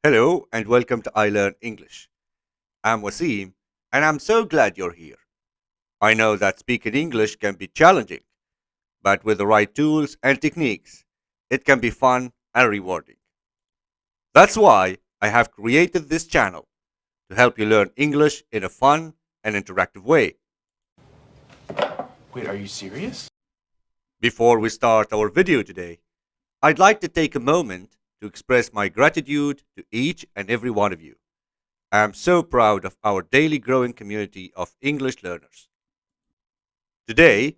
Hello and welcome to I Learn English. I'm Wassim and I'm so glad you're here. I know that speaking English can be challenging, but with the right tools and techniques, it can be fun and rewarding. That's why I have created this channel to help you learn English in a fun and interactive way. Wait, are you serious? Before we start our video today, I'd like to take a moment to express my gratitude to each and every one of you. I am so proud of our daily growing community of English learners. Today,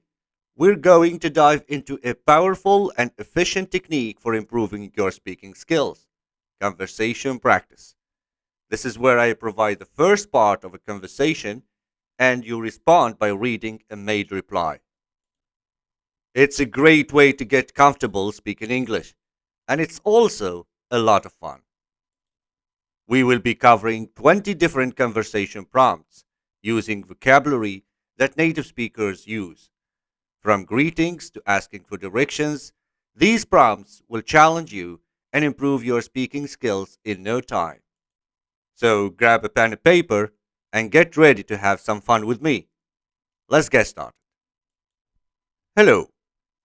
we're going to dive into a powerful and efficient technique for improving your speaking skills: conversation practice. This is where I provide the first part of a conversation and you respond by reading a made reply. It's a great way to get comfortable speaking English, and it's also a lot of fun. We will be covering 20 different conversation prompts using vocabulary that native speakers use. From greetings to asking for directions, these prompts will challenge you and improve your speaking skills in no time. So grab a pen and paper and get ready to have some fun with me. Let's get started. Hello,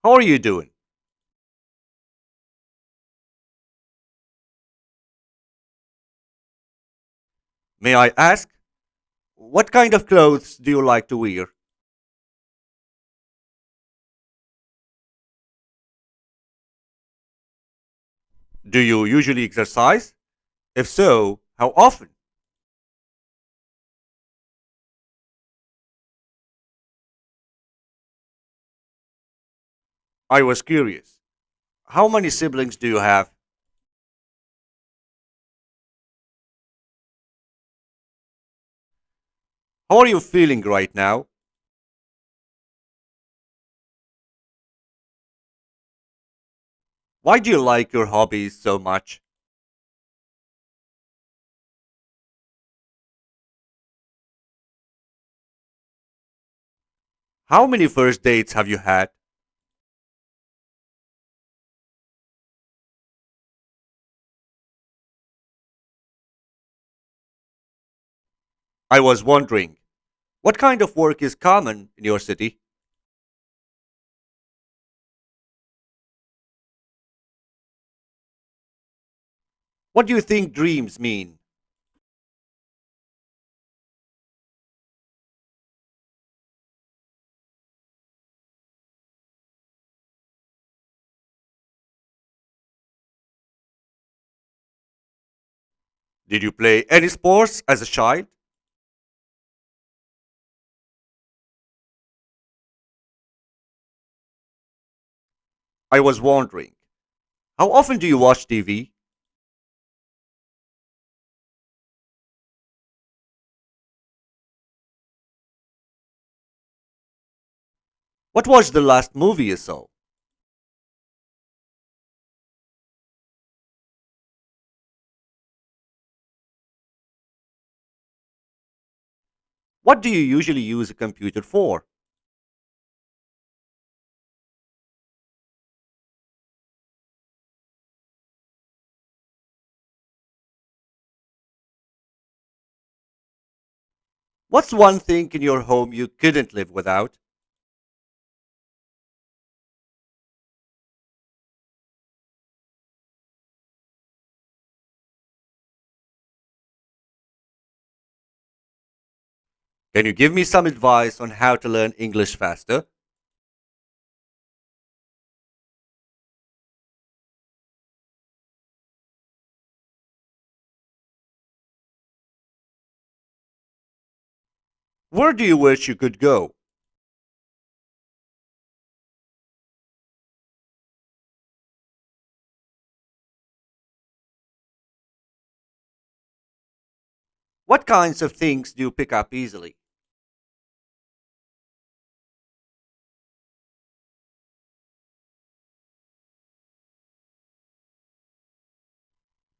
how are you doing? May I ask, what kind of clothes do you like to wear? Do you usually exercise? If so, how often? I was curious. How many siblings do you have? How are you feeling right now? Why do you like your hobbies so much? How many first dates have you had? I was wondering, what kind of work is common in your city? What do you think dreams mean? Did you play any sports as a child? I was wondering, how often do you watch TV? What was the last movie you saw? What do you usually use a computer for? What's one thing in your home you couldn't live without? Can you give me some advice on how to learn English faster? Where do you wish you could go? What kinds of things do you pick up easily?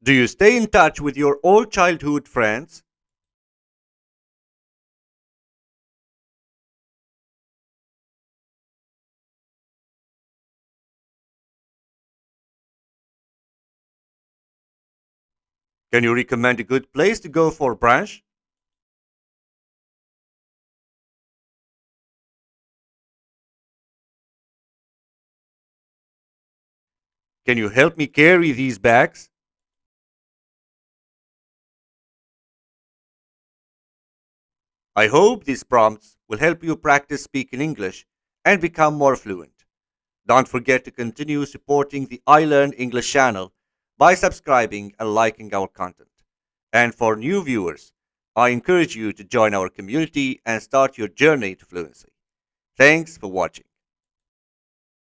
Do you stay in touch with your old childhood friends? Can you recommend a good place to go for brunch? Can you help me carry these bags? I hope these prompts will help you practice speaking English and become more fluent. Don't forget to continue supporting the I Learn English channel by subscribing and liking our content. And for new viewers, I encourage you to join our community and start your journey to fluency. Thanks for watching.